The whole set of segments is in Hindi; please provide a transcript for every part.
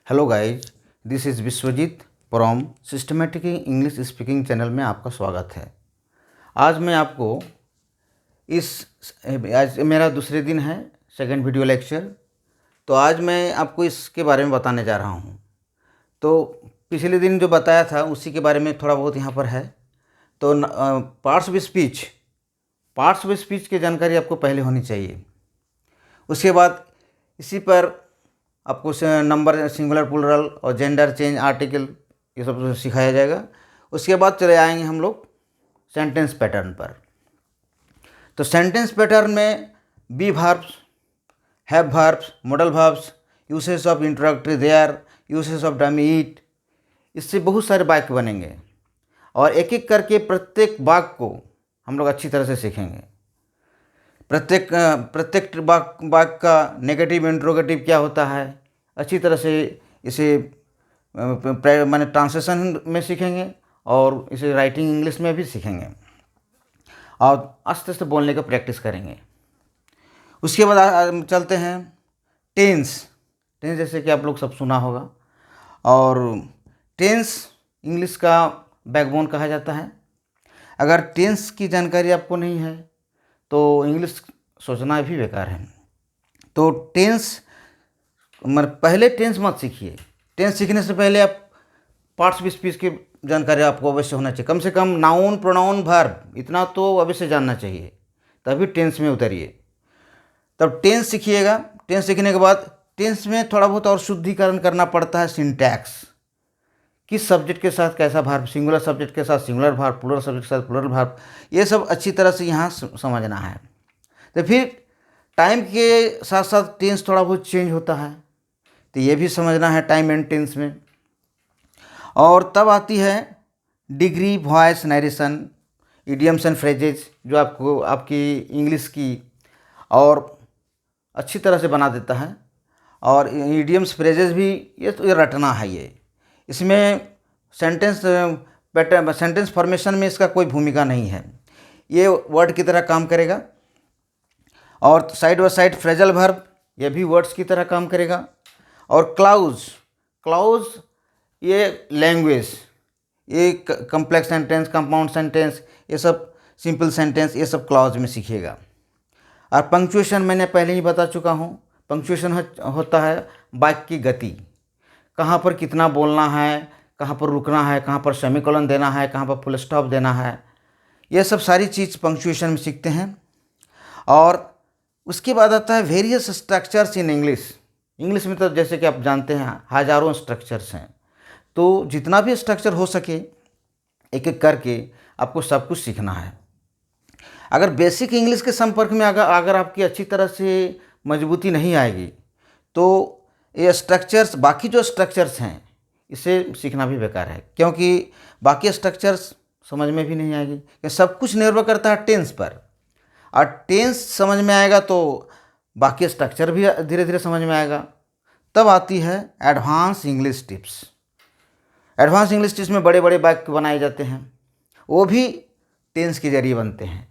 Hello guys, this is Vishwajeet from systematic English speaking channel में आपका स्वागत है। आज मैं आपको आज मेरा दूसरे दिन है सेकंड वीडियो लेक्चर। तो आज मैं आपको इसके बारे में बताने जा रहा हूँ। तो पिछले दिन जो बताया था उसी के बारे में थोड़ा बहुत यहाँ पर है। तो पार्ट्स ऑफ स्पीच की जानकारी आपको पहले होनी चाहिए। उसके बाद इसी पर आपको नंबर, सिंगुलर, प्लूरल और जेंडर चेंज, आर्टिकल, ये सब सिखाया जाएगा। उसके बाद चले आएंगे हम लोग सेंटेंस पैटर्न पर। तो सेंटेंस पैटर्न में be verbs, have verbs, modal verbs, usage of introductory there, usage of dummy it, इससे बहुत सारे वाक्य बनेंगे और एक एक करके प्रत्येक वाक्य को हम लोग अच्छी तरह से सीखेंगे। प्रत्येक वाक्य का नेगेटिव इंट्रोगेटिव क्या होता है, अच्छी तरह से इसे माने ट्रांसलेशन में सीखेंगे और इसे राइटिंग इंग्लिश में भी सीखेंगे और आस्ते आस्ते बोलने का प्रैक्टिस करेंगे। उसके बाद चलते हैं टेंस। जैसे कि आप लोग सब सुना होगा, और टेंस इंग्लिश का बैकबोन कहा जाता है। अगर टेंस की जानकारी आपको नहीं है तो इंग्लिश सोचना भी बेकार है। तो पहले टेंस मत सीखिए। टेंस सीखने से पहले आप पार्ट्स ऑफ स्पीच की जानकारी आपको अवश्य होना चाहिए। कम से कम नाउन, प्रोनाउन, वर्ब इतना तो अवश्य जानना चाहिए, तभी टेंस में उतरिए। तब टेंस सीखिएगा। टेंस सीखने के बाद टेंस में थोड़ा बहुत और शुद्धिकरण करना पड़ता है। सिंटैक्स, किस सब्जेक्ट के साथ कैसा वर्ब, सिंगुलर सब्जेक्ट के साथ सिंगुलर वर्ब, प्लूरल सब्जेक्ट के साथ प्लूरल वर्ब, ये सब अच्छी तरह से यहाँ समझना है। तो फिर टाइम के साथ साथ टेंस थोड़ा बहुत चेंज होता है, तो ये भी समझना है टाइम एंड टेंस में। और तब आती है degree, voice, narration, idioms and phrases, जो आपको आपकी इंग्लिश की और अच्छी तरह से बना देता है। और इडियम्स, फ्रेजेज भी ये रटना है। ये इसमें सेंटेंस पैटर्न, सेंटेंस फॉर्मेशन में इसका कोई भूमिका नहीं है, ये वर्ड की तरह काम करेगा। और side by side phrasal verb, ये भी वर्ड्स की तरह काम करेगा। और क्लाउज ये लैंग्वेज, ये कम्प्लेक्स सेंटेंस, कंपाउंड सेंटेंस, ये सब सिंपल सेंटेंस, ये सब क्लाउज में सीखिएगा। और पंक्चुएशन मैंने पहले ही बता चुका हूँ। पंक्चुएशन होता है वाक्य की गति, कहाँ पर कितना बोलना है, कहाँ पर रुकना है, कहाँ पर सेमीकोलन देना है, कहाँ पर फुल स्टॉप देना है, ये सब सारी चीज़ पंक्चुएशन में सीखते हैं। और उसके बाद आता है वेरियस स्ट्रक्चर्स इन इंग्लिश में तो जैसे कि आप जानते हैं हज़ारों स्ट्रक्चर्स हैं। तो जितना भी स्ट्रक्चर हो सके एक एक करके आपको सब कुछ सीखना है। अगर बेसिक इंग्लिश के संपर्क में अगर आपकी अच्छी तरह से मजबूती नहीं आएगी तो ये स्ट्रक्चर्स, बाकी जो स्ट्रक्चर्स हैं, इसे सीखना भी बेकार है, क्योंकि बाकी स्ट्रक्चर्स समझ में भी नहीं आएगी। कि सब कुछ निर्भर करता है टेंस पर, और टेंस समझ में आएगा तो बाकी स्ट्रक्चर भी धीरे धीरे समझ में आएगा। तब आती है advance English tips. Advance English tips में बड़े बड़े वाक्य बनाए जाते हैं, वो भी टेंस के जरिए बनते हैं।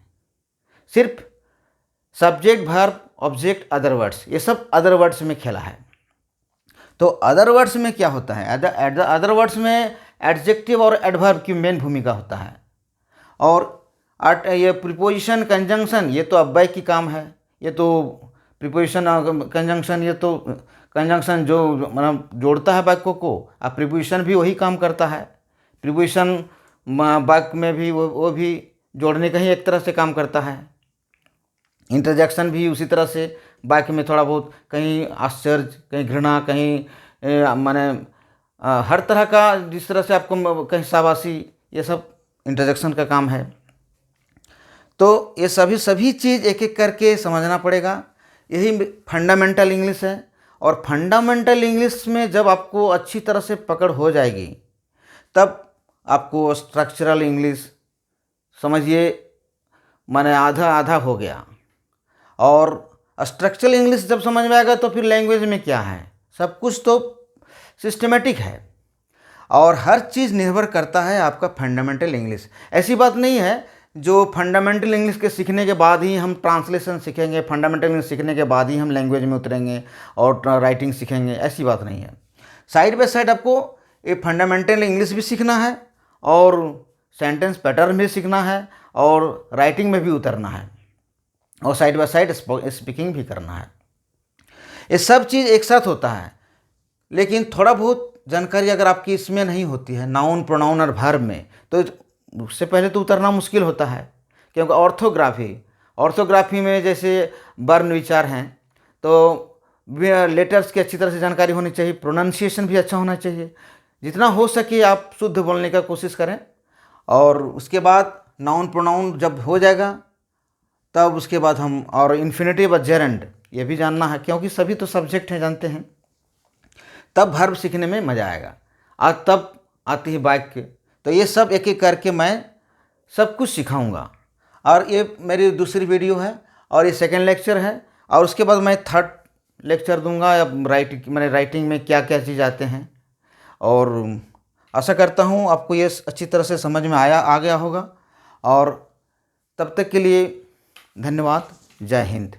सिर्फ subject, verb, object, other words, ये सब अदर वर्ड्स में खेला है। तो अदर वर्ड्स में क्या होता है? अदर वर्ड्स में एडजेक्टिव और एडवर्ब की मेन भूमिका होता है। और ये प्रीपोजिशन, कंजंक्शन, ये तो अव्यय की काम है। ये तो प्रीपोजिशन, कंजंक्शन, ये तो कंजंक्शन जो मतलब जोड़ता है वाक्यों को, और प्रीपोजिशन भी वही काम करता है। प्रीपोजिशन वाक्य में भी वो भी जोड़ने का ही एक तरह से काम करता है। इंटरजेक्शन भी उसी तरह से वाक्य में थोड़ा बहुत, कहीं आश्चर्य, कहीं घृणा, कहीं माने हर तरह का, जिस तरह से आपको कहीं शाबाशी, ये सब इंटरजेक्शन का काम है। तो ये सभी चीज़ एक एक करके समझना पड़ेगा। यही फंडामेंटल इंग्लिश है। और फंडामेंटल इंग्लिश में जब आपको अच्छी तरह से पकड़ हो जाएगी तब आपको स्ट्रक्चरल इंग्लिश समझिए, माने आधा आधा हो गया। और स्ट्रक्चरल इंग्लिश जब समझ में आएगा तो फिर लैंग्वेज में क्या है, सब कुछ तो सिस्टमेटिक है। और हर चीज़ निर्भर करता है आपका फंडामेंटल इंग्लिश। ऐसी बात नहीं है जो फंडामेंटल इंग्लिश के सीखने के बाद ही हम ट्रांसलेशन सीखेंगे, फंडामेंटल इंग्लिश सीखने के बाद ही हम लैंग्वेज में उतरेंगे और राइटिंग सीखेंगे, ऐसी बात नहीं है। साइड बाय साइड आपको ये फंडामेंटल इंग्लिश भी सीखना है और सेंटेंस पैटर्न भी सीखना है और राइटिंग में भी उतरना है और साइड बाय साइड स्पीकिंग भी करना है। ये सब चीज़ एक साथ होता है, लेकिन थोड़ा बहुत जानकारी अगर आपकी इसमें नहीं होती है, नाउन प्रोनाउन और वर्ब में, तो उससे पहले तो उतरना मुश्किल होता है। क्योंकि ऑर्थोग्राफी में जैसे वर्ण विचार हैं, तो लेटर्स की अच्छी तरह से जानकारी होनी चाहिए, प्रोनाउंसिएशन भी अच्छा होना चाहिए। जितना हो सके आप शुद्ध बोलने का कोशिश करें, और उसके बाद नाउन प्रोनाउन जब हो जाएगा तब उसके बाद हम और इन्फिनेटिव और जेरेंड ये भी जानना है, क्योंकि सभी तो सब्जेक्ट हैं जानते हैं। तब वर्ब सीखने में मज़ा आएगा। आज तब आती है वाक्य, तो ये सब एक एक करके मैं सब कुछ सिखाऊंगा। और ये मेरी दूसरी वीडियो है और ये सेकंड लेक्चर है, और उसके बाद मैं थर्ड लेक्चर दूंगा या राइटिंग में क्या क्या चीज़ आते हैं। और आशा करता हूँ आपको ये अच्छी तरह से समझ में आ गया होगा। और तब तक के लिए धन्यवाद। जय हिंद।